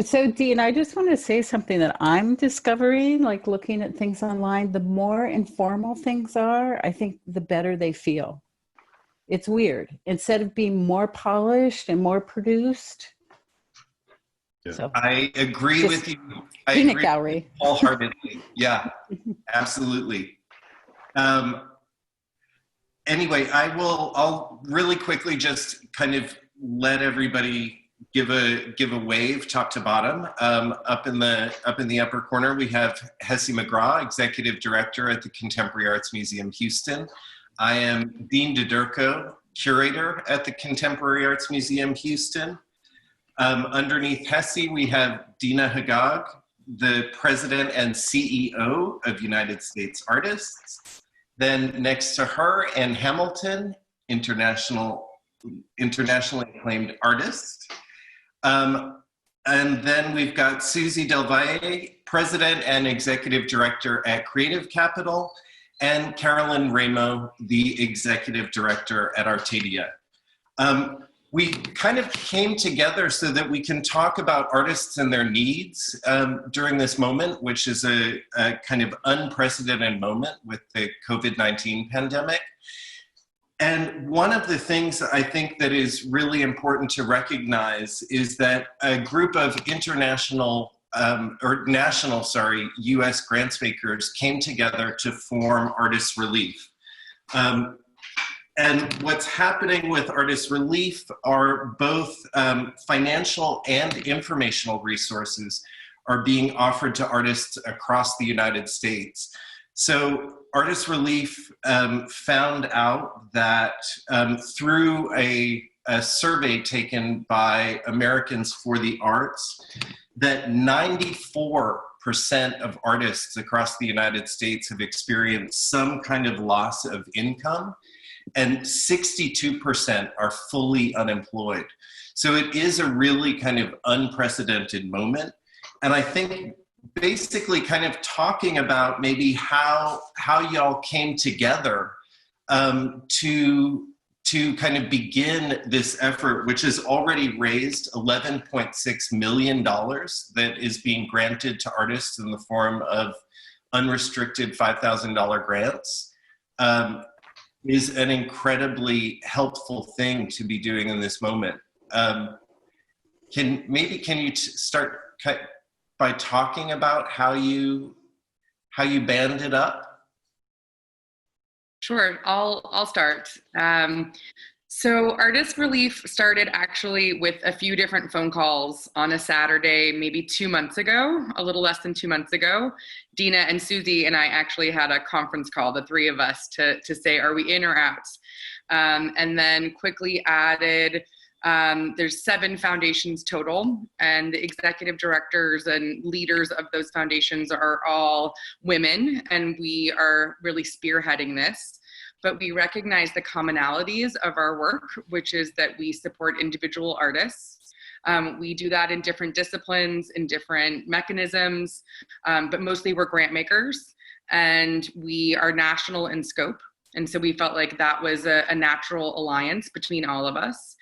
So, Dean, I just want to say something that I'm discovering, like looking at things online, the more informal things are, I think the better they feel. It's weird. Instead of being more polished and more produced. Yeah. So, I agree with just you. I peanut agree with you gallery. wholeheartedly. Yeah, absolutely. Um, anyway, I'll really quickly just kind of let everybody give a wave top to bottom. Up in the upper corner, we have Hesse McGraw, Executive Director at the Contemporary Arts Museum, Houston. I am Dean Daderko, Curator at the Contemporary Arts Museum, Houston. Underneath Hesse, we have Dina Hagag, the President and CEO of United States Artists. Then next to her, Ann Hamilton, internationally acclaimed artist. And then we've got Susie Del Valle, President and Executive Director at Creative Capital, and Carolyn Ramo, the Executive Director at Artadia. We kind of came together so that we can talk about artists and their needs during this moment, which is a kind of unprecedented moment with the COVID-19 pandemic. And one of the things I think that is really important to recognize is that a group of US grants makers came together to form Artist Relief. And what's happening with Artist Relief are both financial and informational resources are being offered to artists across the United States. So Artist Relief found out that through a survey taken by Americans for the Arts, that 94% of artists across the United States have experienced some kind of loss of income, and 62% are fully unemployed. So it is a really kind of unprecedented moment. And I think basically kind of talking about maybe how y'all came together to kind of begin this effort, which has already raised $11.6 million that is being granted to artists in the form of unrestricted $5,000 grants. Is an incredibly helpful thing to be doing in this moment. Can you start by talking about how you banded up? Sure, I'll start. So Artist Relief started actually with a few different phone calls on a Saturday, maybe 2 months ago, a little less than 2 months ago. Dina and Susie and I actually had a conference call, the three of us, to say, are we in or out? And then quickly added, there's 7 foundations total, and the executive directors and leaders of those foundations are all women, and we are really spearheading this. But we recognize the commonalities of our work, which is that we support individual artists. We do that in different disciplines, in different mechanisms, but mostly we're grant makers, and we are national in scope. And so we felt like that was a natural alliance between all of us.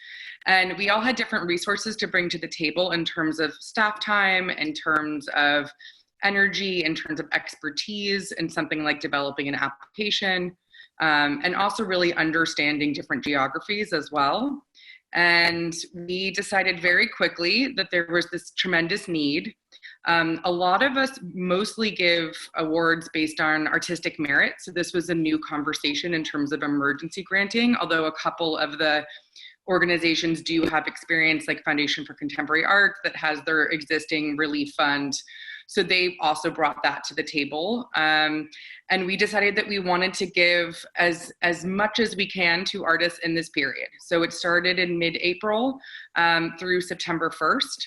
And we all had different resources to bring to the table in terms of staff time, in terms of energy, in terms of expertise, in something like developing an application. And also really understanding different geographies as well. And we decided very quickly that there was this tremendous need. A lot of us mostly give awards based on artistic merit. So this was a new conversation in terms of emergency granting, although a couple of the organizations do have experience, like Foundation for Contemporary Art that has their existing relief fund. So they also brought that to the table. And we decided that we wanted to give as much as we can to artists in this period. So it started in mid-April through September 1st.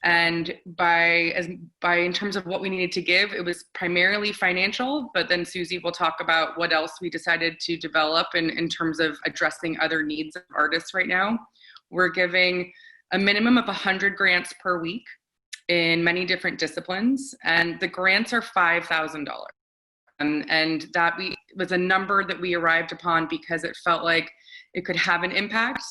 And in terms of what we needed to give, it was primarily financial, but then Susie will talk about what else we decided to develop in terms of addressing other needs of artists right now. We're giving a minimum of 100 grants per week in many different disciplines, and the grants are $5,000. And that was a number that we arrived upon because it felt like it could have an impact.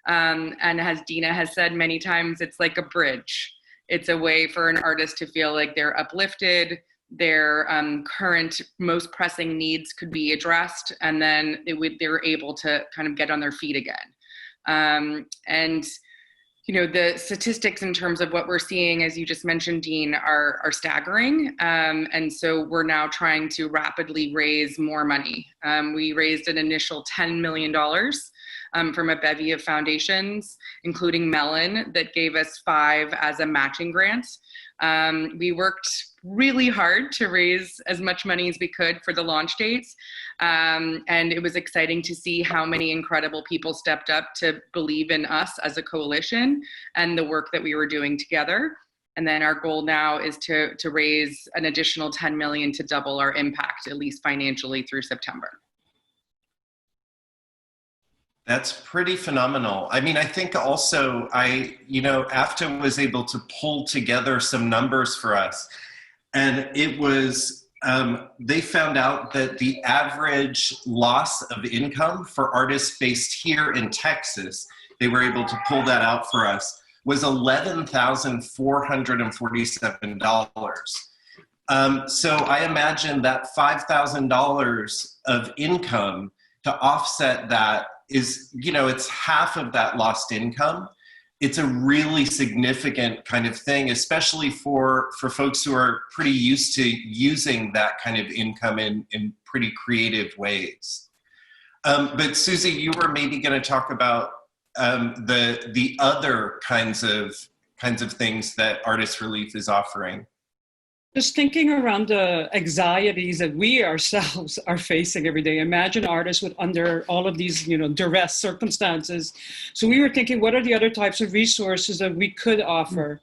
And as Dina has said many times, it's like a bridge. It's a way for an artist to feel like they're uplifted, their current most pressing needs could be addressed, and then they're able to kind of get on their feet again. And you know, the statistics in terms of what we're seeing, as you just mentioned, Dean, are staggering. And so we're now trying to rapidly raise more money. We raised an initial $10 million from a bevy of foundations, including Mellon, that gave us 5 as a matching grant. We worked really hard to raise as much money as we could for the launch dates. And it was exciting to see how many incredible people stepped up to believe in us as a coalition and the work that we were doing together. And then our goal now is to raise an additional 10 million to double our impact, at least financially, through September. That's pretty phenomenal. I mean, I think also AFTA was able to pull together some numbers for us. And it was, they found out that the average loss of income for artists based here in Texas, they were able to pull that out for us, was $11,447. So I imagine that $5,000 of income to offset that is, it's half of that lost income. It's a really significant kind of thing, especially for folks who are pretty used to using that kind of income in pretty creative ways. But Susie, you were maybe going to talk about the other kinds of things that Artist Relief is offering. Just thinking around the anxieties that we ourselves are facing every day. Imagine artists under all of these, duress circumstances. So we were thinking, what are the other types of resources that we could offer?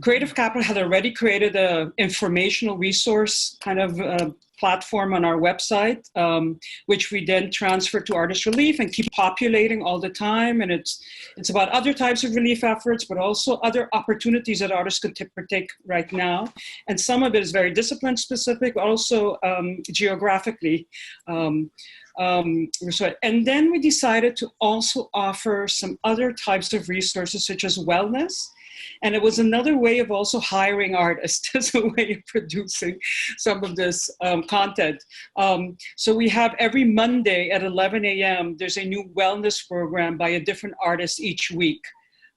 Creative Capital had already created an informational resource kind of platform on our website, which we then transfer to Artist Relief and keep populating all the time. And it's about other types of relief efforts, but also other opportunities that artists could partake right now. And some of it is very discipline specific, also geographically. And then we decided to also offer some other types of resources, such as wellness. And it was another way of also hiring artists as a way of producing some of this content. So we have every Monday at 11 a.m., there's a new wellness program by a different artist each week.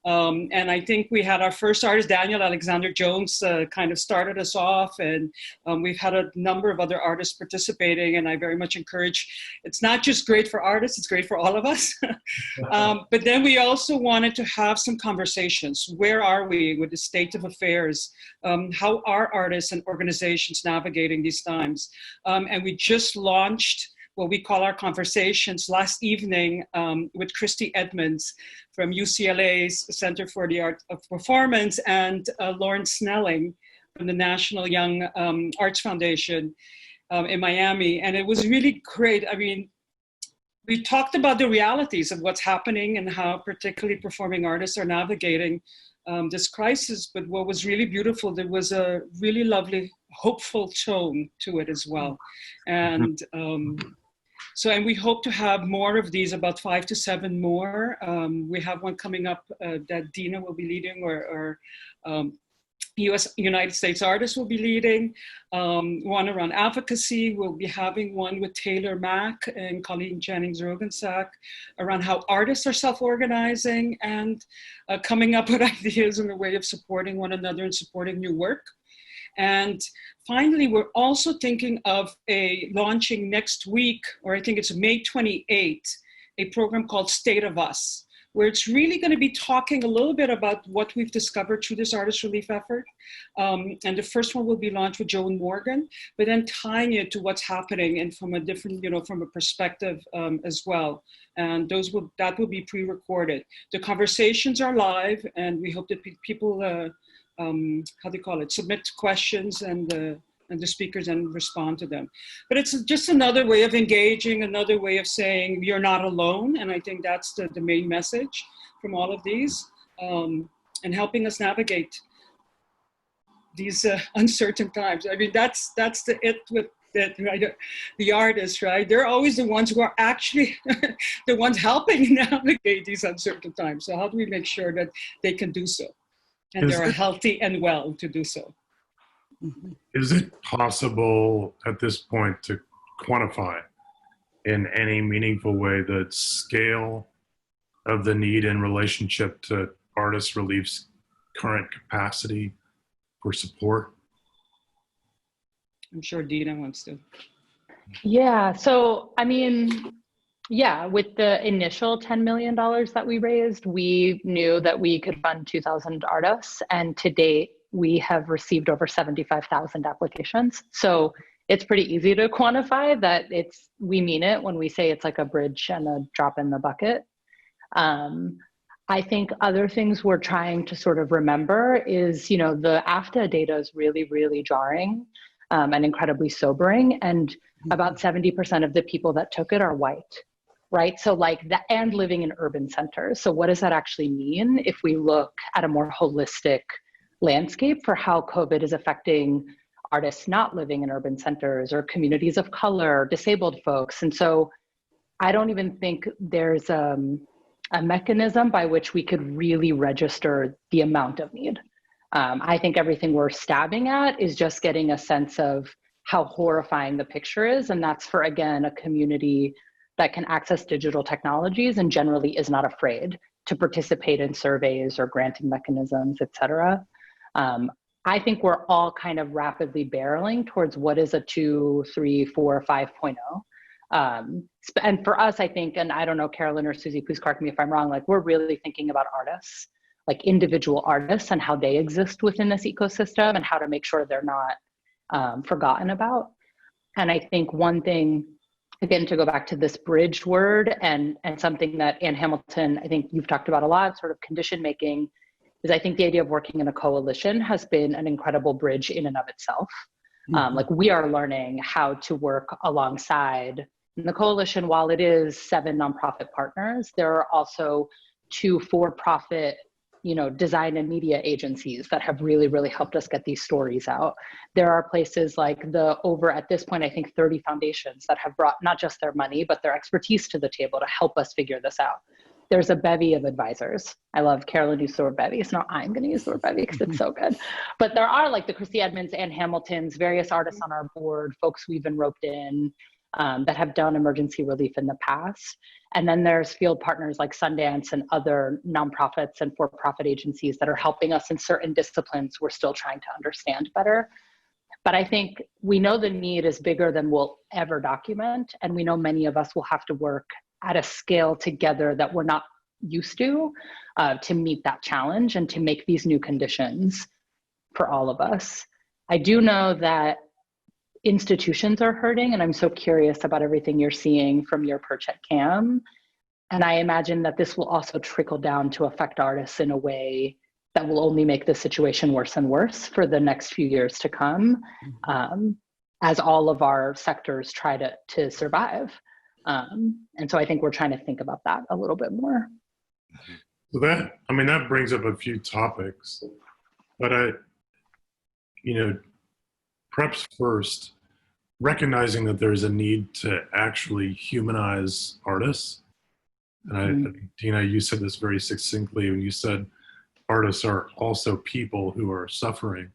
And I think we had our first artist, Daniel Alexander Jones, kind of started us off, and we've had a number of other artists participating, and I very much encourage, it's not just great for artists, it's great for all of us. But then we also wanted to have some conversations. Where are we with the state of affairs? How are artists and organizations navigating these times? And we just launched what we call our conversations last evening with Christy Edmonds from UCLA's Center for the Art of Performance, and Lauren Snelling from the National Young Arts Foundation in Miami. And it was really great. I mean, we talked about the realities of what's happening and how particularly performing artists are navigating this crisis. But what was really beautiful, there was a really lovely, hopeful tone to it as well. And and we hope to have more of these, about 5 to 7 more. We have one coming up that Dina will be leading, or United States artists will be leading. One around advocacy. We'll be having one with Taylor Mack and Colleen Jennings-Rogensack around how artists are self-organizing and coming up with ideas in a way of supporting one another and supporting new work. And finally, we're also thinking of launching next week, or I think it's May 28th, a program called State of Us, where it's really going to be talking a little bit about what we've discovered through this artist relief effort. And the first one will be launched with Joan Morgan, but then tying it to what's happening and from a different, from a perspective as well. And that will be pre-recorded. The conversations are live, and we hope that people submit questions and the speakers and respond to them. But it's just another way of engaging, another way of saying you're not alone. And I think that's the main message from all of these, and helping us navigate these uncertain times. I mean, that's the artists, right? They're always the ones who are actually the ones helping navigate these uncertain times. So how do we make sure that they can do so? And they're healthy and well to do so. Is it possible at this point to quantify in any meaningful way the scale of the need in relationship to Artist Relief's current capacity for support? I'm sure Dina wants to. Yeah, so I mean, yeah, with the initial $10 million that we raised, we knew that we could fund 2,000 artists, and to date, we have received over 75,000 applications. So it's pretty easy to quantify that we mean it when we say it's like a bridge and a drop in the bucket. I think other things we're trying to sort of remember is, you know, the AFTA data is really, really jarring and incredibly sobering. And about 70% of the people that took it are white, right? So like that, and living in urban centers. So what does that actually mean if we look at a more holistic landscape for how COVID is affecting artists not living in urban centers or communities of color, disabled folks? And so I don't even think there's a mechanism by which we could really register the amount of need. I think everything we're stabbing at is just getting a sense of how horrifying the picture is. And that's for, again, a community that can access digital technologies and generally is not afraid to participate in surveys or granting mechanisms, et cetera. I think we're all kind of rapidly barreling towards what is a 2, 3, 4, 5.0. And for us, I think, and I don't know, Carolyn or Susie, please correct me if I'm wrong, like we're really thinking about artists, like individual artists and how they exist within this ecosystem and how to make sure they're not forgotten about. And I think one thing, again, to go back to this bridge word and something that Ann Hamilton, I think you've talked about a lot, sort of condition making, is I think the idea of working in a coalition has been an incredible bridge in and of itself. Like we are learning how to work alongside. In the coalition, while it is 7 nonprofit partners, there are also 2 for-profit, you know, design and media agencies that have really, really helped us get these stories out. There are places like at this point, I think 30 foundations that have brought not just their money, but their expertise to the table to help us figure this out. There's a bevy of advisors. I love Carolyn used the word bevy. So now I'm going to use the word bevy because it's so good. But there are like the Christy Edmonds and Hamiltons, various artists on our board, folks we've been roped in that have done emergency relief in the past. And then there's field partners like Sundance and other nonprofits and for-profit agencies that are helping us in certain disciplines we're still trying to understand better. But I think we know the need is bigger than we'll ever document. And we know many of us will have to work at a scale together that we're not used to meet that challenge and to make these new conditions for all of us. I do know that institutions are hurting, and I'm so curious about everything you're seeing from your perch at CAM. And I imagine that this will also trickle down to affect artists in a way that will only make the situation worse and worse for the next few years to come, as all of our sectors try to survive. And so I think we're trying to think about that a little bit more. So that brings up a few topics, but perhaps first, recognizing that there's a need to actually humanize artists. And Dina, you said this very succinctly when you said artists are also people who are suffering.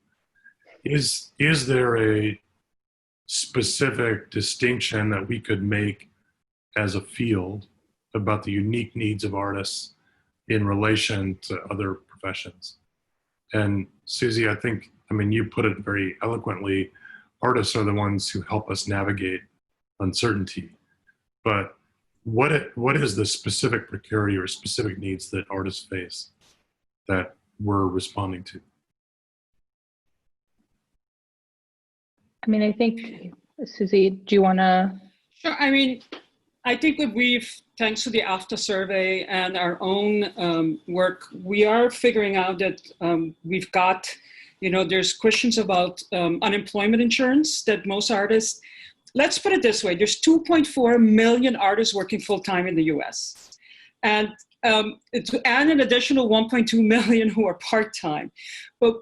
Is there a specific distinction that we could make as a field about the unique needs of artists in relation to other professions? And Susie, you put it very eloquently, artists are the ones who help us navigate uncertainty. But what is the specific precarity or specific needs that artists face that we're responding to? I think, Susie, do you want to? Sure. I think that thanks to the AFTA survey and our own work, we are figuring out that we've got, there's questions about unemployment insurance that most artists, let's put it this way, there's 2.4 million artists working full-time in the US. And an additional 1.2 million who are part-time. But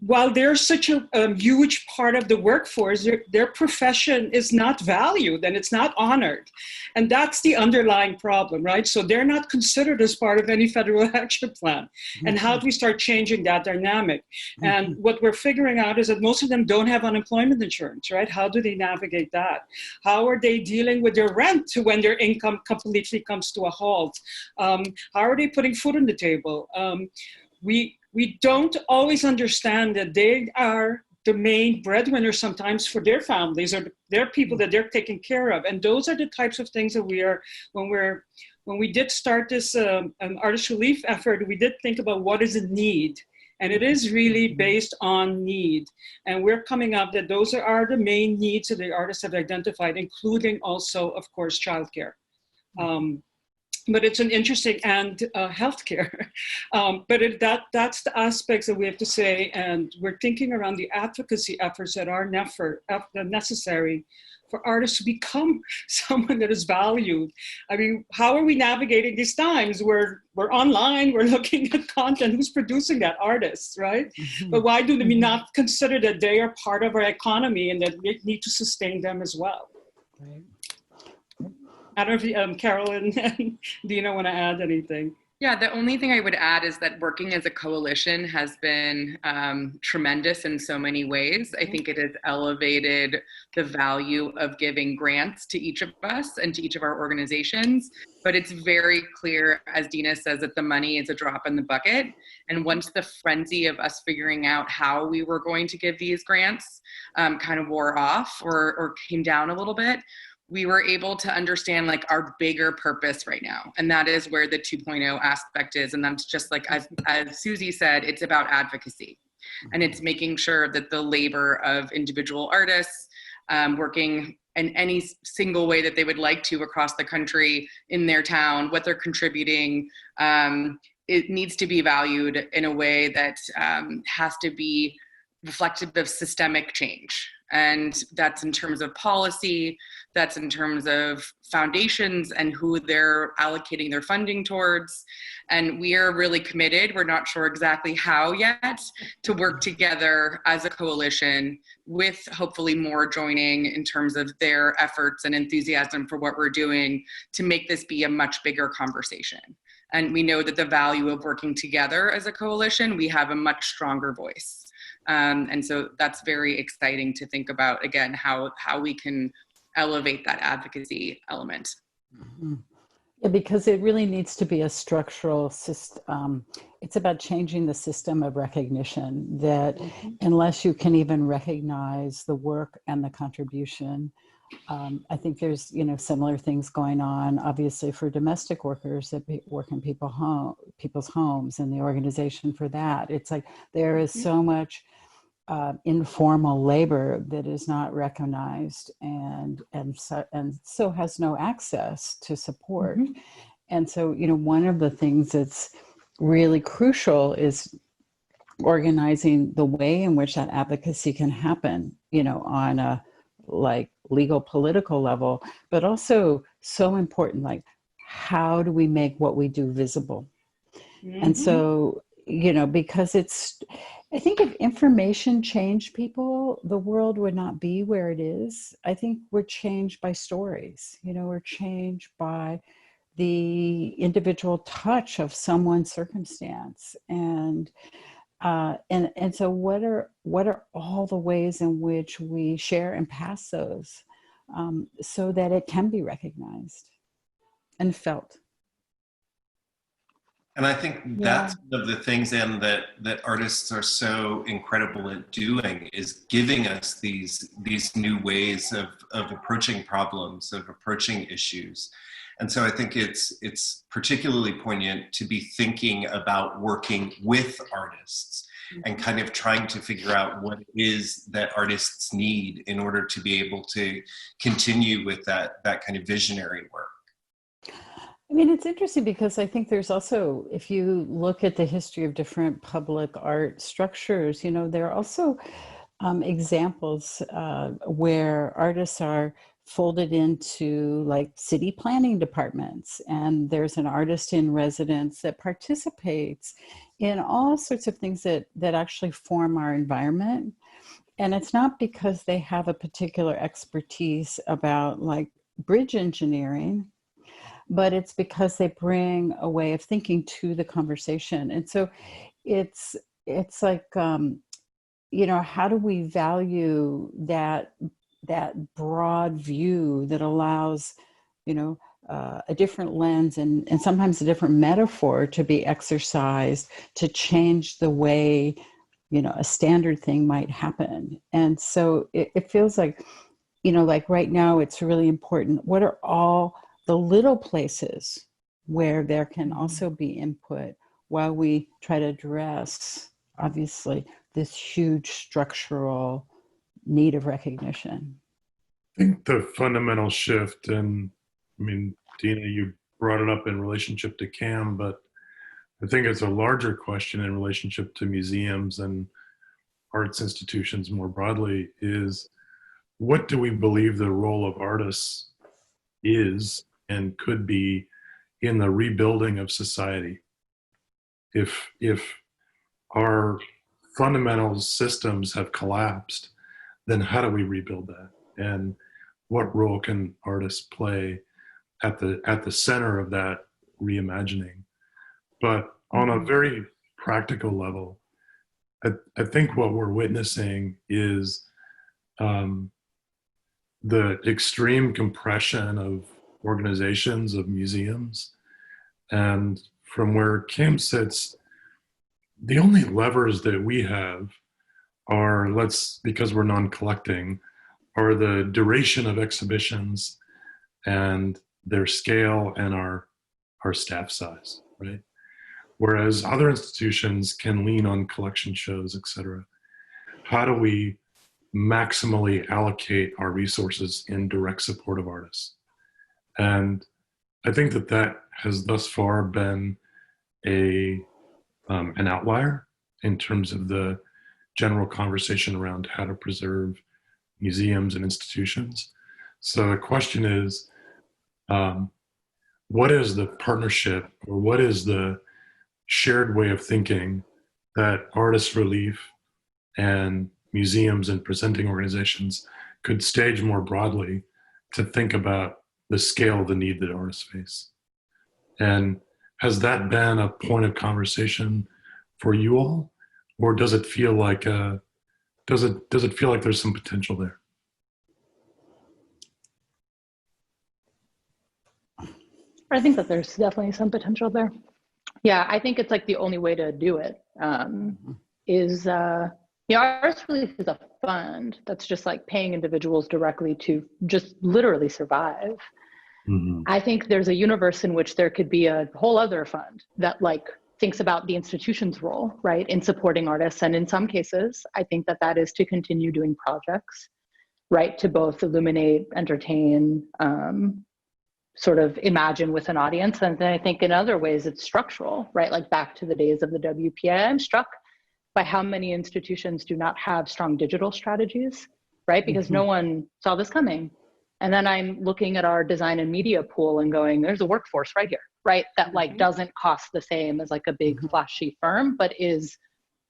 while they're such a huge part of the workforce, their profession is not valued and it's not honored. And that's the underlying problem, right? So they're not considered as part of any federal action plan. And how do we start changing that dynamic? And what we're figuring out is that most of them don't have unemployment insurance, right? How do they navigate that? How are they dealing with their rent when their income completely comes to a halt? How are they putting food on the table? We don't always understand that they are the main breadwinners sometimes for their families, or their people that they're taking care of. And those are the types of things that when we did start this an artist relief effort, we did think about what is a need. And it is really based on need. And we're coming up that those are the main needs that the artists have identified, including also, of course, childcare. But it's an interesting, and healthcare. But that's the aspects that we have to say, and we're thinking around the advocacy efforts that are necessary for artists to become someone that is valued. I mean, how are we navigating these times? We're online, we're looking at content, who's producing that? Artists, right? But why do we not consider that they are part of our economy and that we need to sustain them as well? Right. I don't know if Carol and Dina want to add anything. Yeah, the only thing I would add is that working as a coalition has been tremendous in so many ways. I think it has elevated the value of giving grants to each of us and to each of our organizations. But it's very clear, as Dina says, that the money is a drop in the bucket. And once the frenzy of us figuring out how we were going to give these grants kind of wore off or came down a little bit, we were able to understand like our bigger purpose right now. And that is where the 2.0 aspect is. And that's just like, as Susie said, it's about advocacy. And it's making sure that the labor of individual artists working in any single way that they would like to across the country, in their town, what they're contributing, it needs to be valued in a way that has to be reflective of systemic change. And that's in terms of policy, that's in terms of foundations and who they're allocating their funding towards. And we are really committed, we're not sure exactly how yet, to work together as a coalition with hopefully more joining in terms of their efforts and enthusiasm for what we're doing to make this be a much bigger conversation. And we know that the value of working together as a coalition, we have a much stronger voice. And so that's very exciting to think about, again, how we can elevate that advocacy element. Yeah, because it really needs to be a structural system. It's about changing the system of recognition that unless you can even recognize the work and the contribution, I think there's, similar things going on, obviously, for domestic workers that work in people's homes and the organization for that. It's like there is so much informal labor that is not recognized and so has no access to support. And so, one of the things that's really crucial is organizing the way in which that advocacy can happen, on a legal political level, but also so important, like how do we make what we do visible? And so, because I think if information changed people, the world would not be where it is. I think we're changed by stories, we're changed by the individual touch of someone's circumstance. And so what are all the ways in which we share and pass those so that it can be recognized and felt? And I think that's one of the things, Anne, that artists are so incredible at doing, is giving us these new ways of approaching problems, of approaching issues. And so I think it's particularly poignant to be thinking about working with artists and kind of trying to figure out what it is that artists need in order to be able to continue with that kind of visionary work. I mean, it's interesting because I think there's also, if you look at the history of different public art structures, there are also examples where artists are folded into like city planning departments, and there's an artist in residence that participates in all sorts of things that actually form our environment. And it's not because they have a particular expertise about like bridge engineering, but it's because they bring a way of thinking to the conversation. And so it's like, you know, how do we value that broad view that allows, you know, a different lens and sometimes a different metaphor to be exercised to change the way, you know, a standard thing might happen. And so it feels like, you know, like right now it's really important. What are all the little places where there can also be input while we try to address, obviously, this huge structural need of recognition? I think the fundamental shift, and I mean, Dina, you brought it up in relationship to CAM, but I think it's a larger question in relationship to museums and arts institutions more broadly, is what do we believe the role of artists is and could be in the rebuilding of society? If our fundamental systems have collapsed, then how do we rebuild that? And what role can artists play at the center of that reimagining? But on a very practical level, I think what we're witnessing is the extreme compression of organizations, of museums. And from where CAM sits, the only levers that we have are, because we're non-collecting, are the duration of exhibitions and their scale and our staff size, right? Whereas other institutions can lean on collection shows, et cetera. How do we maximally allocate our resources in direct support of artists? And I think that has thus far been an outlier in terms of the general conversation around how to preserve museums and institutions. So the question is, what is the partnership, or what is the shared way of thinking that artist relief and museums and presenting organizations could stage more broadly to think about the scale of the need that artists face? And has that been a point of conversation for you all, or does it feel like does it feel like there's some potential there? I think that there's definitely some potential there. Yeah, I think it's like the only way to do it is, you know, Artist Relief is a fund that's just like paying individuals directly to just literally survive. Mm-hmm. I think there's a universe in which there could be a whole other fund that like thinks about the institution's role, right, in supporting artists. And in some cases, I think that is to continue doing projects, right, to both illuminate, entertain, sort of imagine with an audience. And then I think in other ways it's structural, right? Like back to the days of the WPA, I'm struck by how many institutions do not have strong digital strategies, right? Because no one saw this coming. And then I'm looking at our design and media pool and going, there's a workforce right here, right? That like doesn't cost the same as like a big flashy firm, but is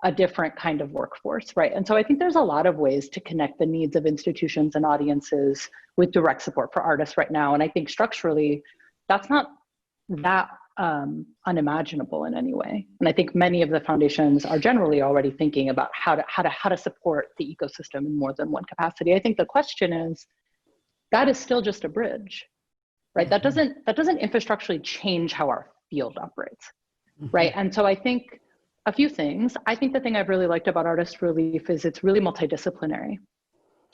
a different kind of workforce, right? And so I think there's a lot of ways to connect the needs of institutions and audiences with direct support for artists right now. And I think structurally, that's not that unimaginable in any way. And I think many of the foundations are generally already thinking about how to support the ecosystem in more than one capacity. I think the question is, that is still just a bridge, right? That doesn't infrastructurally change how our field operates, right? And so I think a few things. I think the thing I've really liked about Artist Relief is it's really multidisciplinary.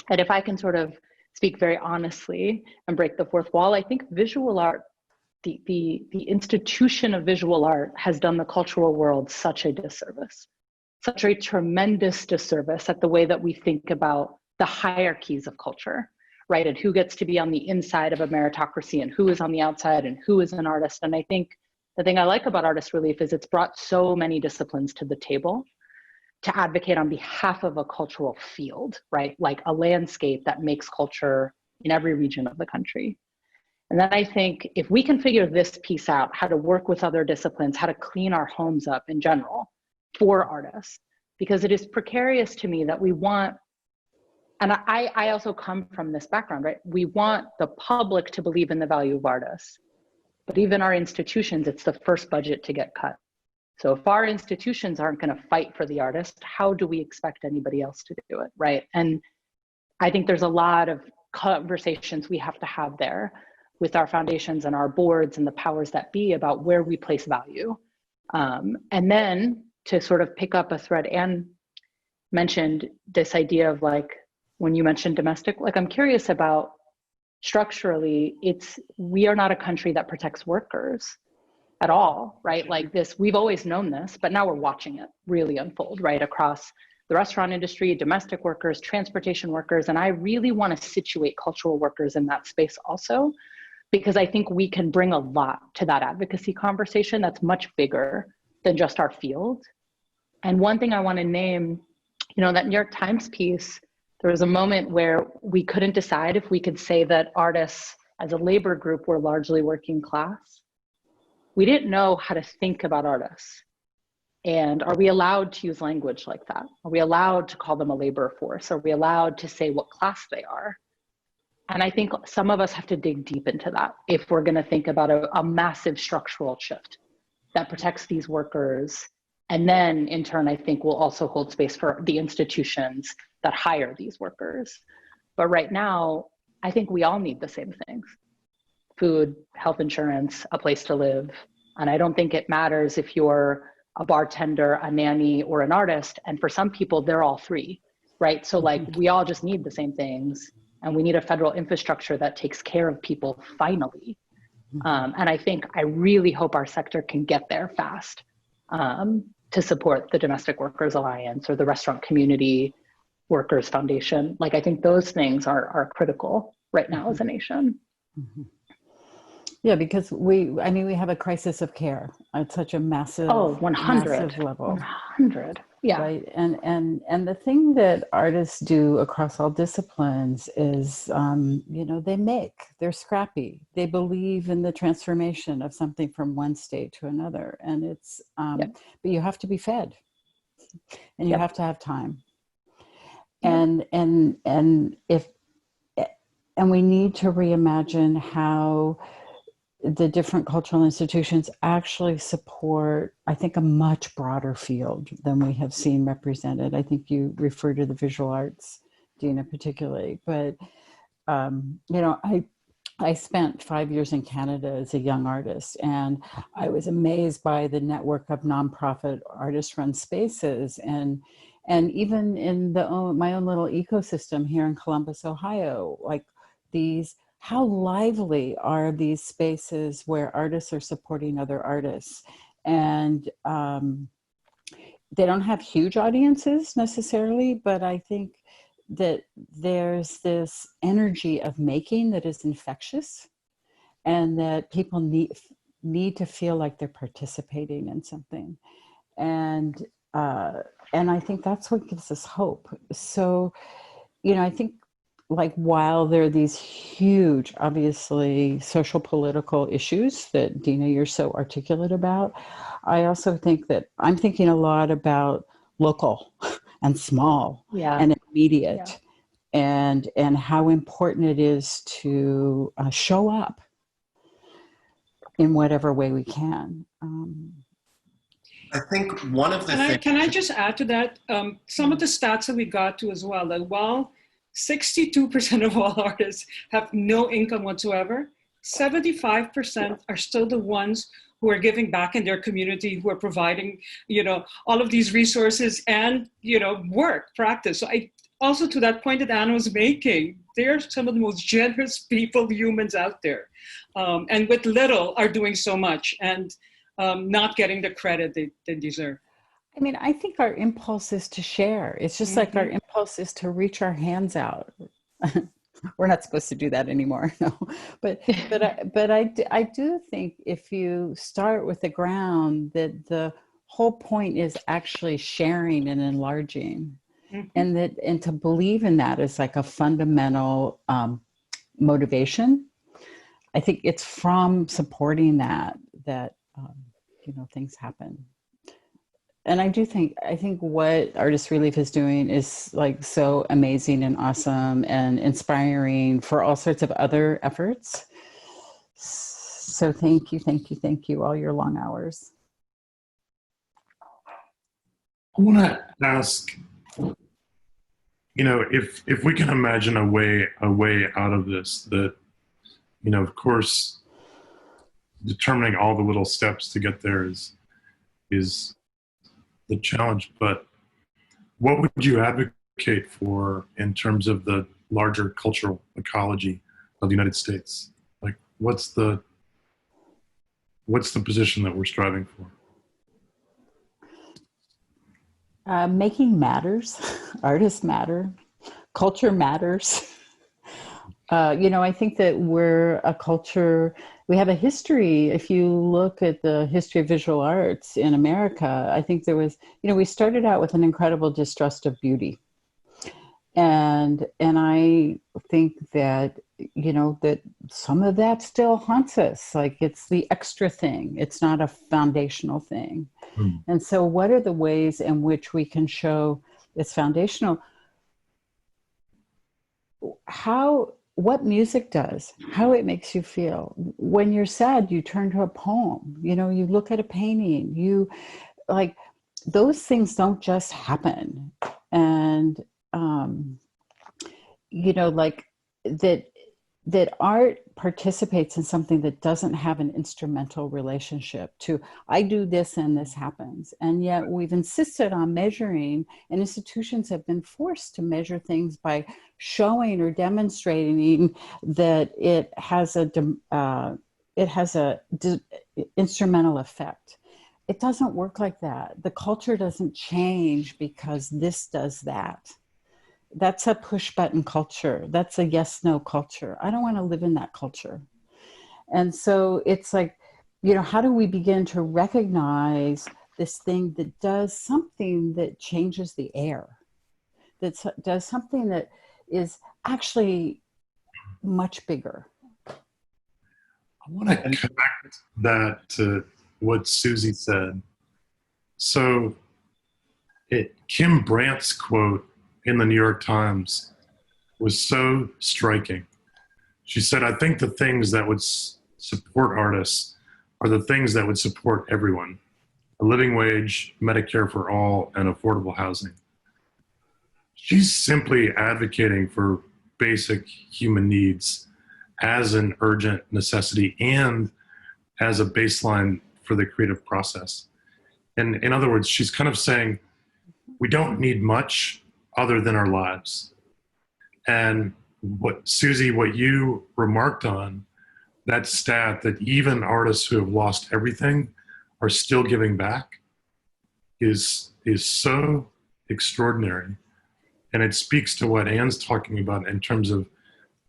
And if I can sort of speak very honestly and break the fourth wall, I think visual art, the institution of visual art has done the cultural world such a disservice, such a tremendous disservice at the way that we think about the hierarchies of culture, right? And who gets to be on the inside of a meritocracy and who is on the outside and who is an artist. And I think the thing I like about Artist Relief is it's brought so many disciplines to the table to advocate on behalf of a cultural field, right? Like a landscape that makes culture in every region of the country. And then I think if we can figure this piece out, how to work with other disciplines, how to clean our homes up in general for artists, because it is precarious to me that we want, and I also come from this background, right? We want the public to believe in the value of artists, but even our institutions, it's the first budget to get cut. So if our institutions aren't going to fight for the artist, how do we expect anybody else to do it, right? And I think there's a lot of conversations we have to have there with our foundations and our boards and the powers that be about where we place value. And then to sort of pick up a thread, Anne mentioned this idea of like, when you mentioned domestic, like I'm curious about structurally, we are not a country that protects workers at all, right? Like this, we've always known this, but now we're watching it really unfold, right? Across the restaurant industry, domestic workers, transportation workers. And I really want to situate cultural workers in that space also, because I think we can bring a lot to that advocacy conversation that's much bigger than just our field. And one thing I want to name, that New York Times piece, there was a moment where we couldn't decide if we could say that artists as a labor group were largely working class. We didn't know how to think about artists. And are we allowed to use language like that? Are we allowed to call them a labor force? Are we allowed to say what class they are? And I think some of us have to dig deep into that if we're going to think about a massive structural shift that protects these workers. And then in turn, I think will also hold space for the institutions that hire these workers. But right now, I think we all need the same things: food, health insurance, a place to live. And I don't think it matters if you're a bartender, a nanny, or an artist. And for some people, they're all three, right? So like, we all just need the same things. And we need a federal infrastructure that takes care of people finally. And I really hope our sector can get there fast to support the Domestic Workers Alliance or the Restaurant Community Workers Foundation. Like, I think those things are critical right now as a nation. Yeah, because we have a crisis of care at such a massive, 100 massive level. 100. Yeah. Right. And the thing that artists do across all disciplines is, they're scrappy. They believe in the transformation of something from one state to another. And it's, but you have to be fed and you have to have time. And we need to reimagine how the different cultural institutions actually support, I think, a much broader field than we have seen represented. I think you refer to the visual arts, Dina, particularly, but, I spent 5 years in Canada as a young artist, and I was amazed by the network of nonprofit artist-run spaces, and even in my own little ecosystem here in Columbus, Ohio, like how lively are these spaces where artists are supporting other artists? And they don't have huge audiences necessarily, but I think that there's this energy of making that is infectious, and that people need to feel like they're participating in something. And I think that's what gives us hope. So, I think, like, while there are these huge, obviously, social political issues that, Dina, you're so articulate about, I also think that I'm thinking a lot about local and small and immediate, and how important it is to show up in whatever way we can. I think one of the things... Can I just add to that? Some of the stats that we got to as well, that while 62% of all artists have no income whatsoever, 75% are still the ones who are giving back in their community, who are providing, all of these resources and, work, practice. So also to that point that Anna was making, they're some of the most generous humans out there. And with little are doing so much and not getting the credit they deserve. I mean, I think our impulse is to share. It's just like our impulse is to reach our hands out. We're not supposed to do that anymore, no. But I do think if you start with the ground, that the whole point is actually sharing and enlarging, and to believe in that is like a fundamental motivation. I think it's from supporting that things happen. And I think what Artist Relief is doing is like so amazing and awesome and inspiring for all sorts of other efforts. So thank you, all your long hours. I want to ask, if we can imagine a way out of this, that, of course, determining all the little steps to get there is the challenge, but what would you advocate for in terms of the larger cultural ecology of the United States? Like, what's the position that we're striving for? Making matters, artists matter, culture matters. I think that we're a culture, we have a history. If you look at the history of visual arts in America, I think there was, we started out with an incredible distrust of beauty. And I think that, that some of that still haunts us. Like, it's the extra thing. It's not a foundational thing. And so what are the ways in which we can show it's foundational? What music does, how it makes you feel. When you're sad, you turn to a poem, you look at a painting, those things don't just happen. And, that art participates in something that doesn't have an instrumental relationship to, I do this and this happens. And yet we've insisted on measuring, and institutions have been forced to measure things by showing or demonstrating that it has a instrumental effect. It doesn't work like that. The culture doesn't change because this does that. That's a push button culture. That's a yes, no culture. I don't want to live in that culture. And so it's like, how do we begin to recognize this thing that does something that changes the air, that does something that is actually much bigger? I want to connect that to what Susie said. So Kim Brandt's quote in the New York Times was so striking. She said, I think the things that would support artists are the things that would support everyone: a living wage, Medicare for all, and affordable housing. She's simply advocating for basic human needs as an urgent necessity and as a baseline for the creative process. And in other words, she's kind of saying, we don't need much other than our lives. And Susie, what you remarked on, that stat that even artists who have lost everything are still giving back, is so extraordinary. And it speaks to what Anne's talking about in terms of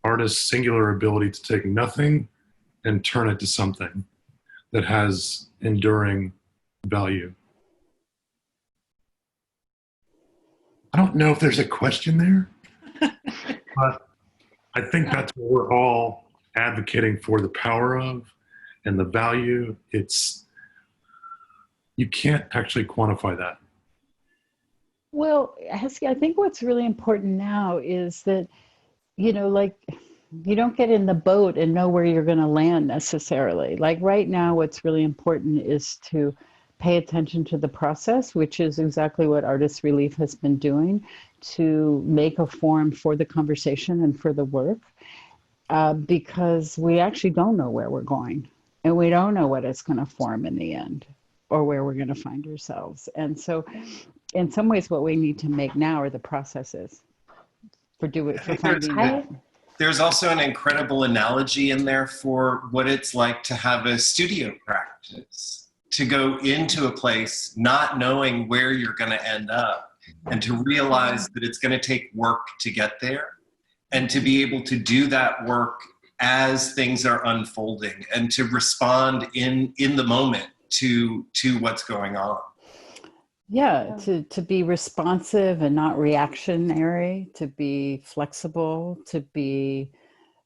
artists' singular ability to take nothing and turn it to something that has enduring value. I don't know if there's a question there, but I think that's what we're all advocating for, the power of and the value. You can't actually quantify that. Well, Hesse, I think what's really important now is that, you don't get in the boat and know where you're going to land necessarily. Like right now, what's really important is to pay attention to the process, which is exactly what Artist Relief has been doing, to make a forum for the conversation and for the work, because we actually don't know where we're going, and we don't know what it's going to form in the end, or where we're going to find ourselves. And so in some ways, what we need to make now are the processes for finding that. There's also an incredible analogy in there for what it's like to have a studio practice, to go into a place not knowing where you're going to end up, and to realize that it's going to take work to get there, and to be able to do that work as things are unfolding, and to respond in the moment to what's going on. Yeah, to be responsive and not reactionary, to be flexible, to be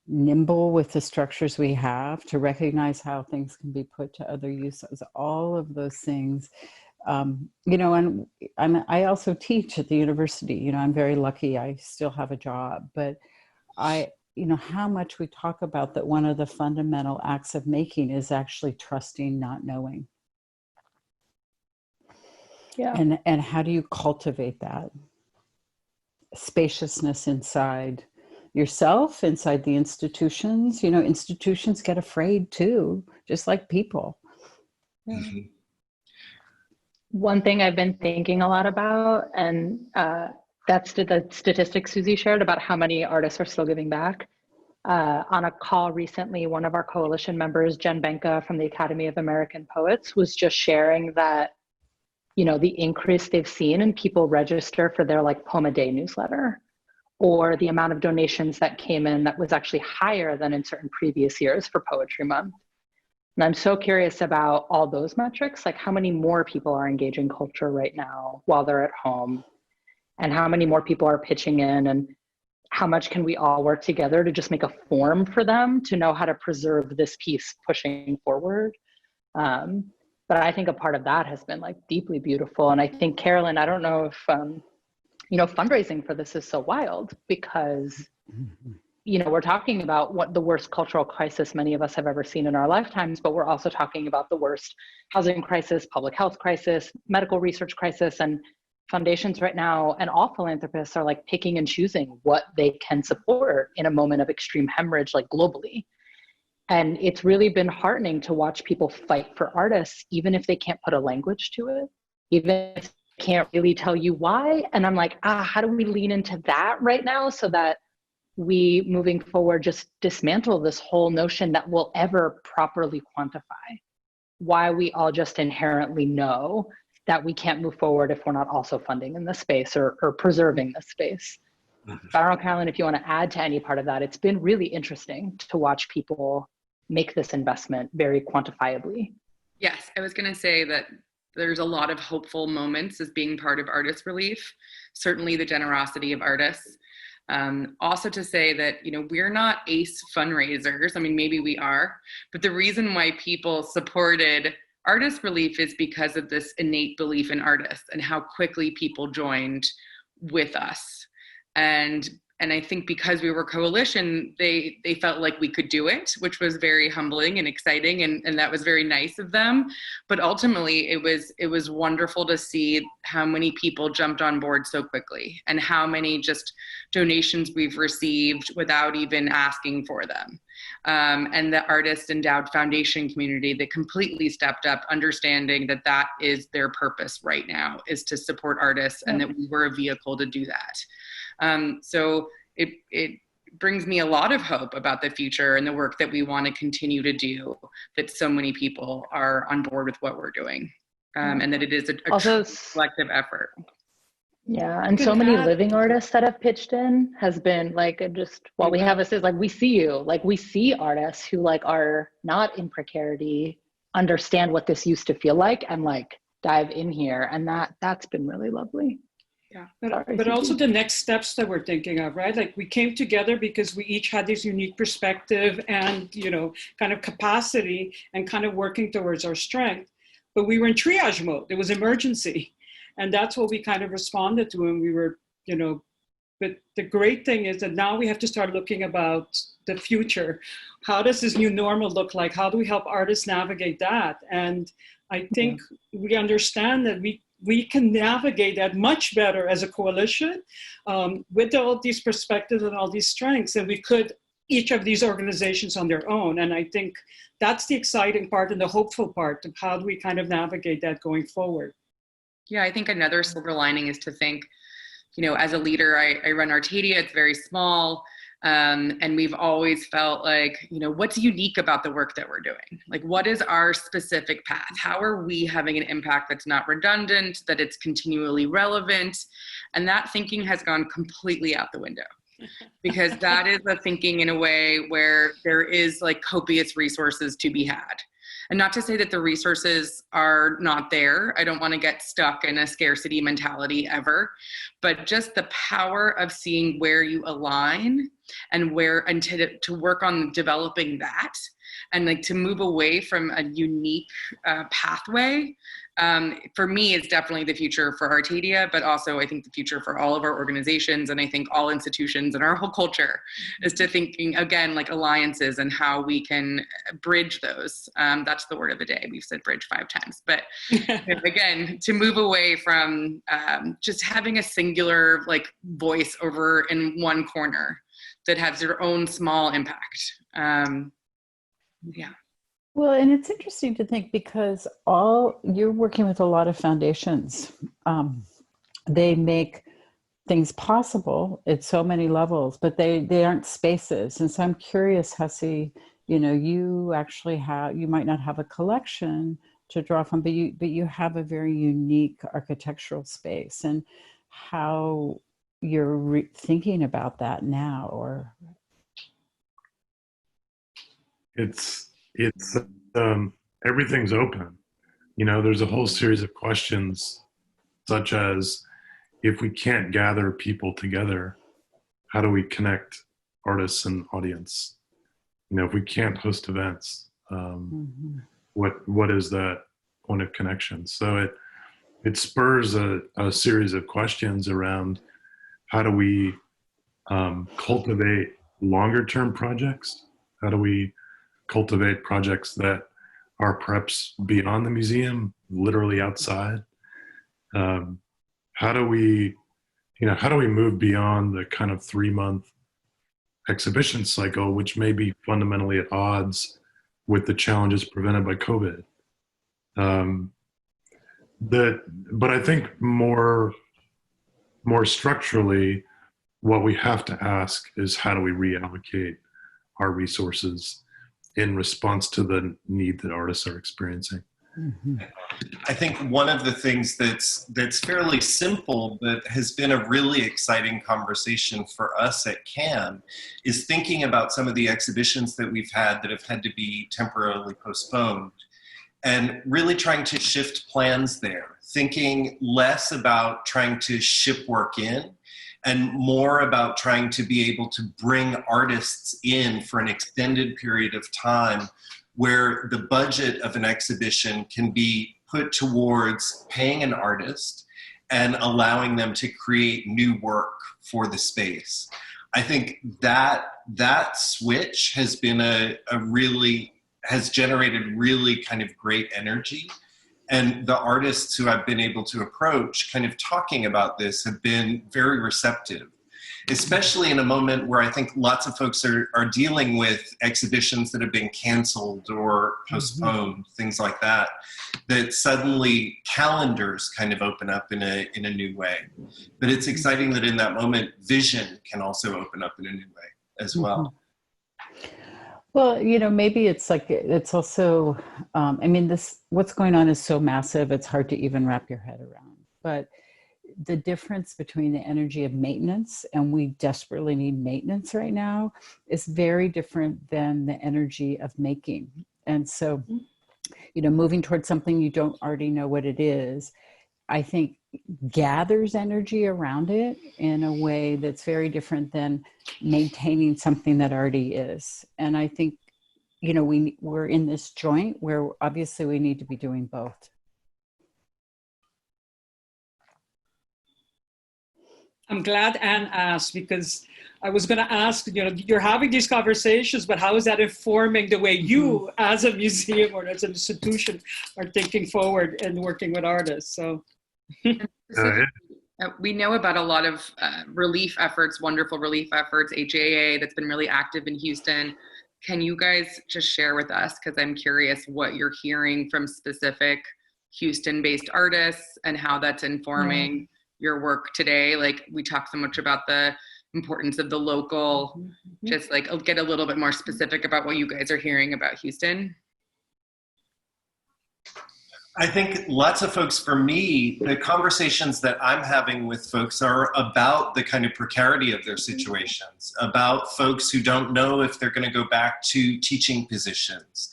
nimble with the structures we have, to recognize how things can be put to other uses, all of those things. You know, and I also teach at the university. You know, I'm very lucky I still have a job, but you know, how much we talk about that one of the fundamental acts of making is actually trusting not knowing. Yeah. And how do you cultivate that spaciousness inside yourself, inside the institutions? You know, institutions get afraid too, just like people. Mm-hmm. One thing I've been thinking a lot about, and that's the statistics Susie shared about how many artists are still giving back. On a call recently, one of our coalition members, Jen Benka from the Academy of American Poets, was just sharing that, you know, the increase they've seen in people register for their like Poem a Day newsletter, or the amount of donations that came in that was actually higher than in certain previous years for Poetry Month. And I'm so curious about all those metrics, like how many more people are engaging culture right now while they're at home, and how many more people are pitching in, and how much can we all work together to just make a form for them to know how to preserve this piece pushing forward. But I think a part of that has been like deeply beautiful. And I think, Carolyn, I don't know if, you know, fundraising for this is so wild because, you know, we're talking about what the worst cultural crisis many of us have ever seen in our lifetimes, but we're also talking about the worst housing crisis, public health crisis, medical research crisis, and foundations right now, and all philanthropists are like picking and choosing what they can support in a moment of extreme hemorrhage, like globally. And it's really been heartening to watch people fight for artists, even if they can't put a language to it, even if they can't really tell you why. And I'm like, how do we lean into that right now so that we, moving forward, just dismantle this whole notion that we'll ever properly quantify why we all just inherently know that we can't move forward if we're not also funding in this space or preserving this space. Mm-hmm. I don't know, Carolyn, if you want to add to any part of that. It's been really interesting to watch people make this investment very quantifiably. Yes, I was going to say that there's a lot of hopeful moments as being part of Artist Relief, certainly the generosity of artists. Also to say that, you know, we're not ace fundraisers. I mean, maybe we are, but the reason why people supported Artist Relief is because of this innate belief in artists and how quickly people joined with us. And I think because we were coalition, they felt like we could do it, which was very humbling and exciting, and that was very nice of them. But ultimately, it was wonderful to see how many people jumped on board so quickly, and how many just donations we've received without even asking for them. And the Artist Endowed Foundation community that completely stepped up, understanding that that is their purpose right now, is to support artists, and that we were a vehicle to do that. So it brings me a lot of hope about the future and the work that we want to continue to do, that so many people are on board with what we're doing, and that it is a collective effort. Yeah, and so many living artists that have pitched in has been like, just what we have is like, we see you, like we see artists who like are not in precarity, understand what this used to feel like, and like dive in here, and that's been really lovely. Yeah, but also the next steps that we're thinking of, right? Like we came together because we each had this unique perspective and, you know, kind of capacity and kind of working towards our strength. But we were in triage mode. It was emergency. And that's what we kind of responded to when we were, you know, but the great thing is that now we have to start looking about the future. How does this new normal look like? How do we help artists navigate that? And I think we understand that we can navigate that much better as a coalition with all these perspectives and all these strengths than we could each of these organizations on their own. And I think that's the exciting part and the hopeful part of how do we kind of navigate that going forward. Yeah, I think another silver lining is to think, you know, as a leader, I run Artadia, it's very small. And we've always felt like, you know, what's unique about the work that we're doing? Like, what is our specific path? How are we having an impact that's not redundant, that it's continually relevant? And that thinking has gone completely out the window, because that is a thinking in a way where there is like copious resources to be had. And not to say that the resources are not there. I don't want to get stuck in a scarcity mentality ever, but just the power of seeing where you align and to work on developing that, and like to move away from a unique pathway, for me is definitely the future for Arcadia, but also I think the future for all of our organizations, and I think all institutions and our whole culture is to thinking again like alliances and how we can bridge those. That's the word of the day. We've said bridge 5 times, but again, to move away from just having a singular like voice over in one corner that has their own small impact. Yeah. Well, and it's interesting to think because you're working with a lot of foundations. They make things possible at so many levels, but they aren't spaces. And so I'm curious, Hesse, you actually you might not have a collection to draw from, but you have a very unique architectural space, and how you're thinking about that now, or It's everything's open. There's a whole series of questions, such as, if we can't gather people together, how do we connect artists and audience? If we can't host events, what is that point of connection? So it spurs a series of questions around how do we cultivate longer term projects? How do we cultivate projects that are perhaps beyond the museum, literally outside? How do we move beyond the kind of 3-month exhibition cycle, which may be fundamentally at odds with the challenges presented by COVID? But I think more structurally, what we have to ask is, how do we reallocate our resources in response to the need that artists are experiencing? Mm-hmm. I think one of the things that's fairly simple but has been a really exciting conversation for us at CAM is thinking about some of the exhibitions that we've had that have had to be temporarily postponed, and really trying to shift plans there, thinking less about trying to ship work in and more about trying to be able to bring artists in for an extended period of time, where the budget of an exhibition can be put towards paying an artist and allowing them to create new work for the space. I think that switch has been has generated really kind of great energy. And the artists who I've been able to approach kind of talking about this have been very receptive, especially in a moment where I think lots of folks are dealing with exhibitions that have been canceled or postponed, things like that, that suddenly calendars kind of open up in a new way. But it's exciting that in that moment, vision can also open up in a new way as well. Well, maybe it's also, what's going on is so massive, it's hard to even wrap your head around. But the difference between the energy of maintenance, and we desperately need maintenance right now, is very different than the energy of making. And so, moving towards something you don't already know what it is, I think gathers energy around it in a way that's very different than maintaining something that already is. And I think, we're in this joint where obviously we need to be doing both. I'm glad Anne asked, because I was going to ask, you're having these conversations, but how is that informing the way you as a museum or as an institution are thinking forward and working with artists? So we know about a lot of relief efforts, wonderful relief efforts, HAA that's been really active in Houston. Can you guys just share with us, because I'm curious what you're hearing from specific Houston-based artists and how that's informing your work today? Like, we talk so much about the importance of the local, just like get a little bit more specific about what you guys are hearing about Houston. I think lots of folks, for me, the conversations that I'm having with folks are about the kind of precarity of their situations, about folks who don't know if they're going to go back to teaching positions,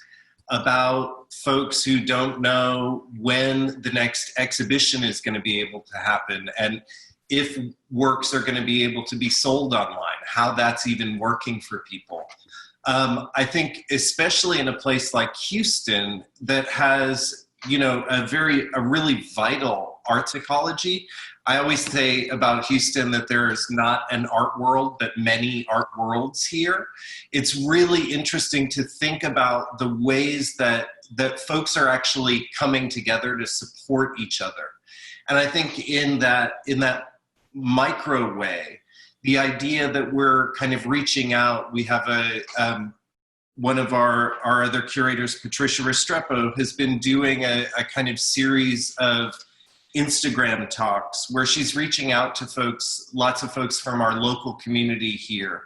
about folks who don't know when the next exhibition is going to be able to happen, and if works are going to be able to be sold online, how that's even working for people. I think especially in a place like Houston that has, you know, a really vital arts ecology. I always say about Houston that there is not an art world, but many art worlds here. It's really interesting to think about the ways that folks are actually coming together to support each other. And I think in that micro way, the idea that we're kind of reaching out, we have one of our other curators, Patricia Restrepo, has been doing a kind of series of Instagram talks where she's reaching out to folks, lots of folks from our local community here,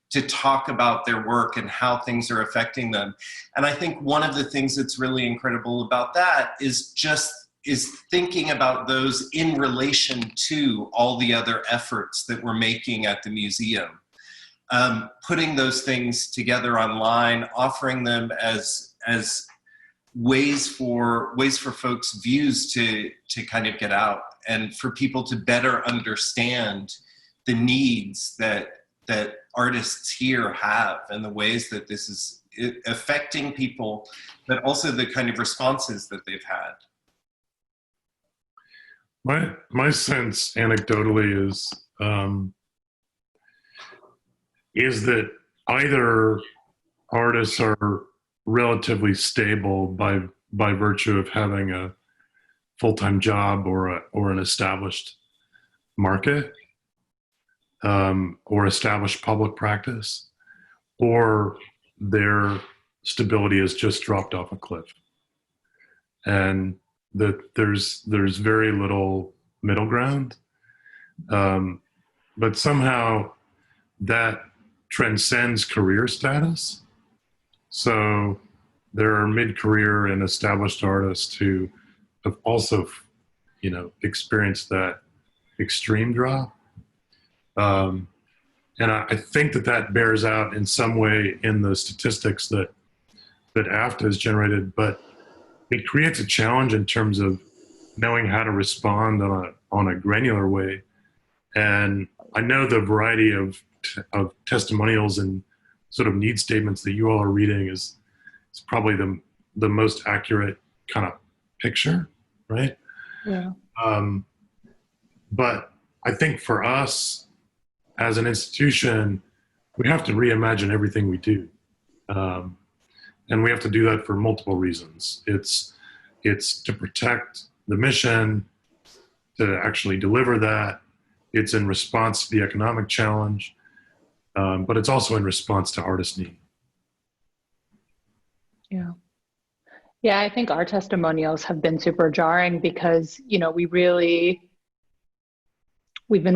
to talk about their work and how things are affecting them. And I think one of the things that's really incredible about that is thinking about those in relation to all the other efforts that we're making at the museum. Putting those things together online, offering them as ways for folks' views to kind of get out, and for people to better understand the needs that artists here have, and the ways that this is affecting people, but also the kind of responses that they've had. My sense anecdotally is that either artists are relatively stable by virtue of having a full-time job or an established market, or established public practice, or their stability has just dropped off a cliff, and that there's very little middle ground, but somehow that transcends career status. So there are mid-career and established artists who have also, you know, experienced that extreme drop. And I think that bears out in some way in the statistics that AFTA has generated, but it creates a challenge in terms of knowing how to respond on a granular way. And I know the variety of testimonials and sort of need statements that you all are reading is probably the most accurate kind of picture, right? Yeah. But I think for us as an institution, we have to reimagine everything we do. And we have to do that for multiple reasons. It's to protect the mission, to actually deliver that. It's in response to the economic challenge, but it's also in response to artist need. Yeah. Yeah, I think our testimonials have been super jarring because, you know, we've been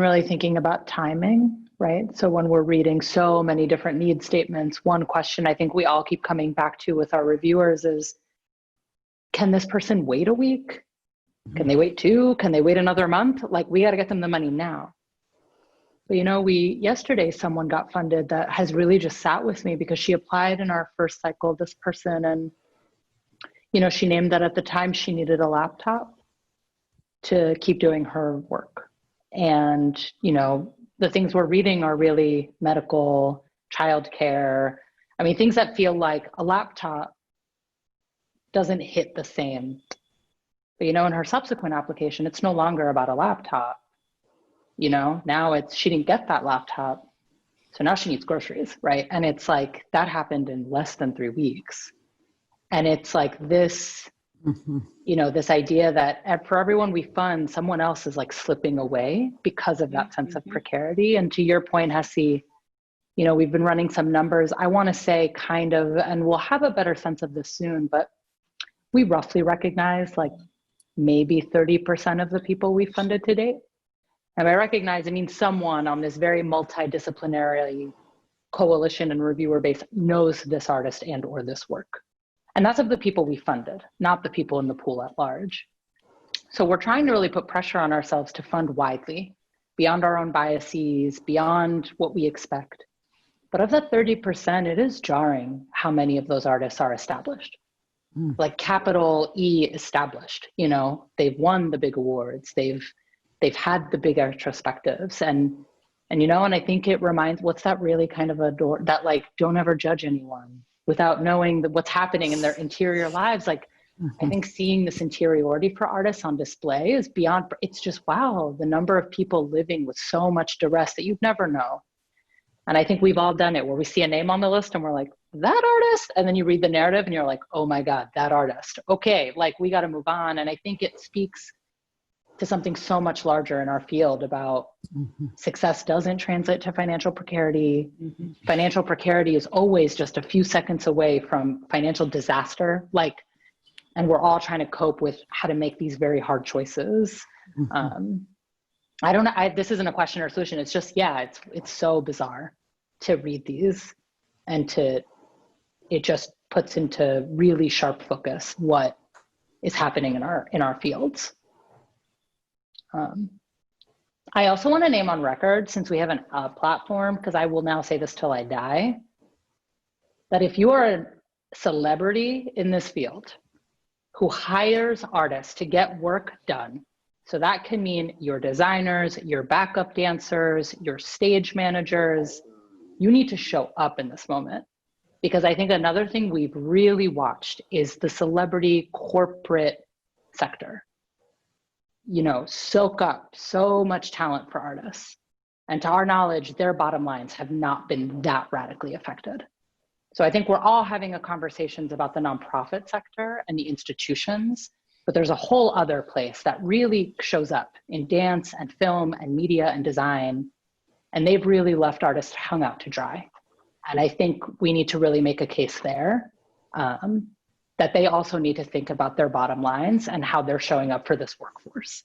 really thinking about timing, right? So when we're reading so many different need statements, one question I think we all keep coming back to with our reviewers is, can this person wait a week? Can they wait 2? Can they wait another month? Like, we got to get them the money now. But, you know, yesterday someone got funded that has really just sat with me because she applied in our first cycle, this person, and, you know, she named that at the time she needed a laptop to keep doing her work. And, you know, the things we're reading are really medical, childcare. I mean, things that feel like a laptop doesn't hit the same. But, you know, in her subsequent application, it's no longer about a laptop. You know, now she didn't get that laptop, so now she needs groceries, right? And it's like, that happened in less than 3 weeks. And it's like this, you know, this idea that for everyone we fund, someone else is like slipping away because of that sense of precarity. And to your point, Hesse, you know, we've been running some numbers. I want to say kind of, and we'll have a better sense of this soon, but we roughly recognize like maybe 30% of the people we funded to date. And I recognize, I mean, someone on this very multidisciplinary coalition and reviewer base knows this artist and or this work. And that's of the people we funded, not the people in the pool at large. So we're trying to really put pressure on ourselves to fund widely, beyond our own biases, beyond what we expect. But of that 30%, it is jarring how many of those artists are established. like capital E established. You know, they've won the big awards. They've had the big retrospectives, and you know, and I think it reminds, what's that really kind of a door that, like, don't ever judge anyone without knowing what's happening in their interior lives. Like, I think seeing this interiority for artists on display is beyond, it's just, wow, the number of people living with so much duress that you'd never know. And I think we've all done it, where we see a name on the list and we're like, that artist? And then you read the narrative and you're like, oh my God, that artist. Okay, like, we got to move on. And I think it speaks to something so much larger in our field about success doesn't translate to financial precarity. Financial precarity is always just a few seconds away from financial disaster. Like, and we're all trying to cope with how to make these very hard choices. I don't know, this isn't a question or a solution. It's just, yeah, it's so bizarre to read these, and it just puts into really sharp focus what is happening in our fields. I also want to name on record, since we have a platform, because I will now say this till I die, that if you are a celebrity in this field who hires artists to get work done, so that can mean your designers, your backup dancers, your stage managers, you need to show up in this moment. Because I think another thing we've really watched is the celebrity corporate sector, you know, soak up so much talent for artists. And to our knowledge, their bottom lines have not been that radically affected. So I think we're all having a conversations about the nonprofit sector and the institutions, but there's a whole other place that really shows up in dance and film and media and design. And they've really left artists hung out to dry. And I think we need to really make a case there, that they also need to think about their bottom lines and how they're showing up for this workforce.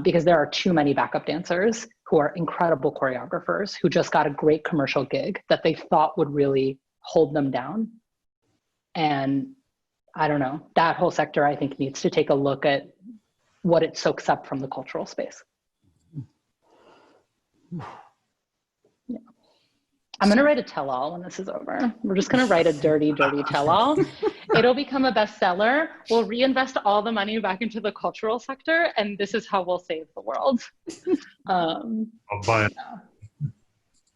Because there are too many backup dancers who are incredible choreographers who just got a great commercial gig that they thought would really hold them down. And I don't know, that whole sector, I think, needs to take a look at what it soaks up from the cultural space. Yeah. I'm going to write a tell-all when this is over. We're just going to write a dirty, dirty tell-all. It'll become a bestseller. We'll reinvest all the money back into the cultural sector, and this is how we'll save the world. I'll buy it.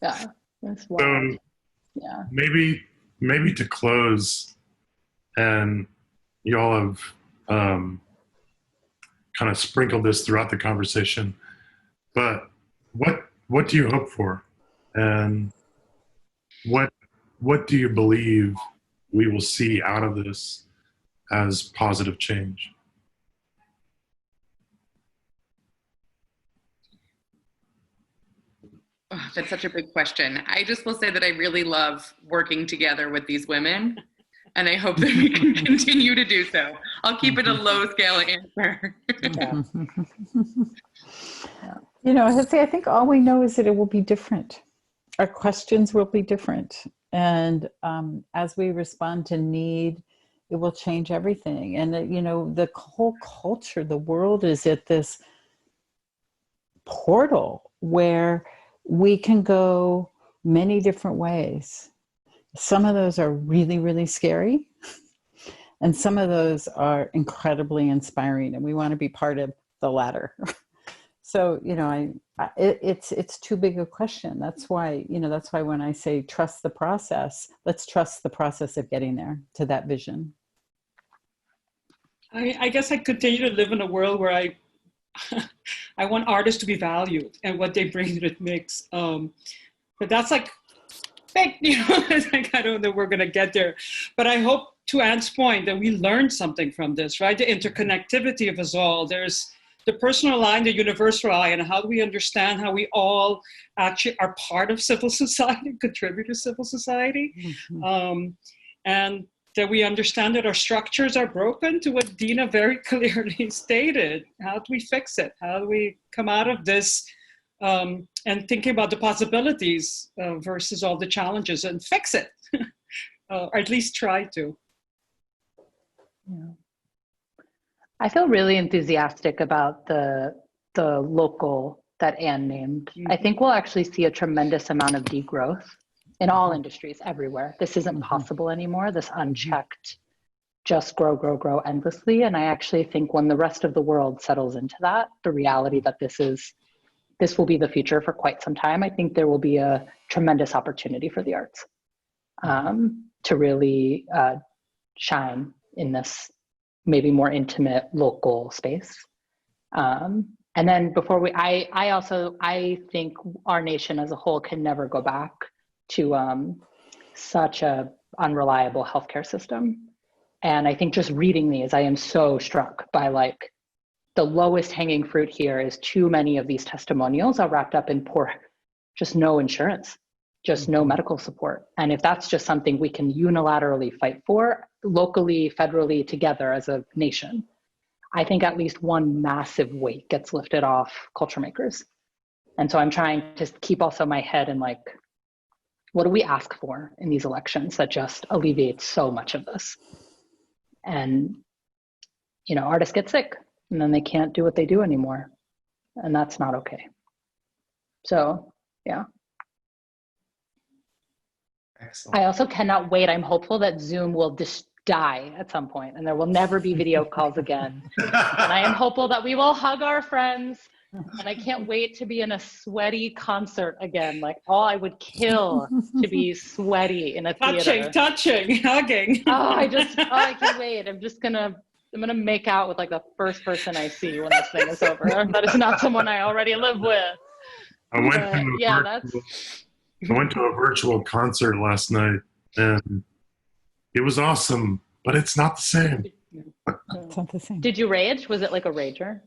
Yeah, that's wild. Yeah. Maybe to close, and you all have kind of sprinkled this throughout the conversation, but what do you hope for, and what do you believe we will see out of this as positive change? Oh, that's such a big question. I just will say that I really love working together with these women, and I hope that we can continue to do so. I'll keep it a low scale answer. You know, Hesse, I think all we know is that it will be different. Our questions will be different. And as we respond to need, it will change everything. And, you know, the whole culture, the world is at this portal where we can go many different ways. Some of those are really, really scary. And some of those are incredibly inspiring. And we want to be part of the latter. So, you know, it's too big a question. That's why when I say trust the process, let's trust the process of getting there to that vision. I guess I continue to live in a world where I want artists to be valued and what they bring to the mix. But that's like, you know, like, I don't know we're going to get there. But I hope, to Anne's point, that we learned something from this, right? The interconnectivity of us all. There's the personal eye and the universal eye, and how do we understand how we all actually are part of civil society, contribute to civil society. And that we understand that our structures are broken, to what Dina very clearly stated. How do we fix it? How do we come out of this and thinking about the possibilities versus all the challenges and fix it, or at least try to. Yeah. I feel really enthusiastic about the local that Anne named. I think we'll actually see a tremendous amount of degrowth in all industries everywhere. This isn't possible anymore, this unchecked just grow, grow, grow endlessly. And I actually think when the rest of the world settles into that, the reality that this will be the future for quite some time, I think there will be a tremendous opportunity for the arts to really shine in this maybe more intimate local space. And then I think our nation as a whole can never go back to such a unreliable healthcare system. And I think just reading these, I am so struck by like the lowest hanging fruit here is too many of these testimonials are wrapped up in poor, just no insurance, just no medical support. And if that's just something we can unilaterally fight for locally, federally, together as a nation, I think at least one massive weight gets lifted off culture makers. And so I'm trying to keep also my head in like, what do we ask for in these elections that just alleviates so much of this? And, you know, artists get sick and then they can't do what they do anymore. And that's not okay. So, yeah. Excellent. I also cannot wait. I'm hopeful that Zoom will just die at some point and there will never be video calls again. And I am hopeful that we will hug our friends. And I can't wait to be in a sweaty concert again. Like, I would kill to be sweaty in a theater. Touching, hugging. I can't wait. I'm gonna make out with like the first person I see when this thing is over. That is not someone I already live with. I went to a virtual concert last night, and it was awesome, but it's not the same. It's not the same. Did you rage? Was it like a rager?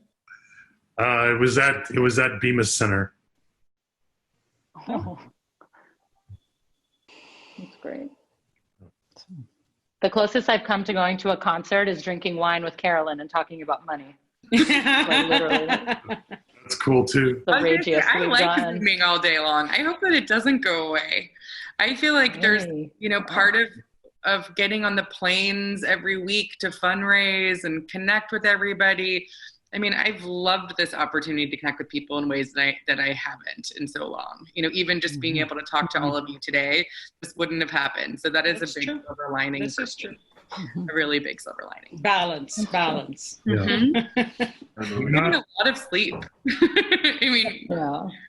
It was at Bemis Center. Oh, that's great. The closest I've come to going to a concert is drinking wine with Carolyn and talking about money. Like, literally. That's cool too. The ragiest I we've like done. Zooming all day long. I hope that it doesn't go away. I feel like there's, part of getting on the planes every week to fundraise and connect with everybody. I mean, I've loved this opportunity to connect with people in ways that I haven't in so long. Even just being able to talk to all of you today, this wouldn't have happened. So that's a big silver lining. This is true. A really big silver lining. Balance. Yeah. Mm-hmm. I'm getting a lot of sleep.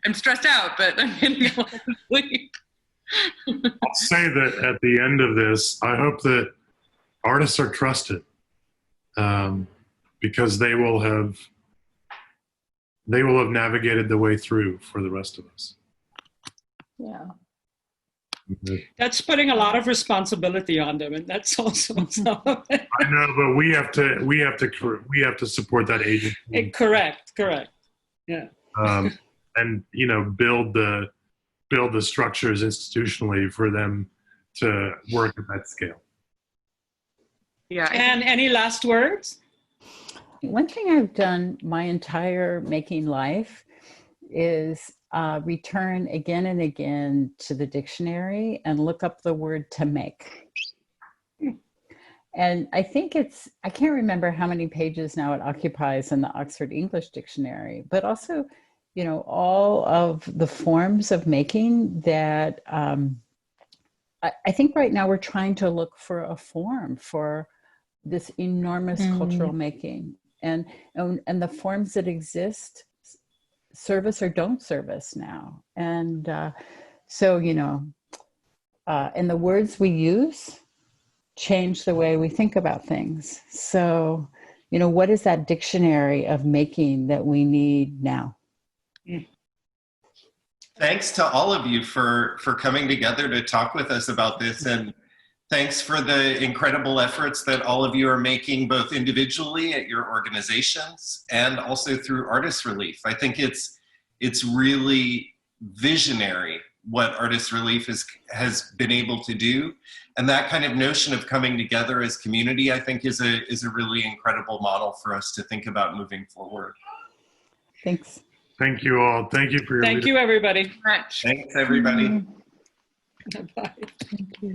I'm stressed out, but I'm getting a lot of sleep. I'll say that at the end of this, I hope that artists are trusted. Because they will have navigated the way through for the rest of us. Yeah. That's putting a lot of responsibility on them, and that's also some of it. I know, but we have to support that agency. Correct. Yeah. And build the structures institutionally for them to work at that scale. Yeah. And any last words? One thing I've done my entire making life is return again and again to the dictionary and look up the word to make. And I think I can't remember how many pages now it occupies in the Oxford English Dictionary, but also, all of the forms of making that I think right now we're trying to look for a form for this enormous cultural making. And the forms that exist service or don't service now. And and the words we use change the way we think about things. So, what is that dictionary of making that we need now? Thanks to all of you for coming together to talk with us about this, and thanks for the incredible efforts that all of you are making, both individually at your organizations and also through Artist Relief. I think it's really visionary what Artist Relief has been able to do. And that kind of notion of coming together as community, I think is a really incredible model for us to think about moving forward. Thanks. Thank you all. Thank you for your Thank you, everybody. Thanks, everybody. Bye. Thank you.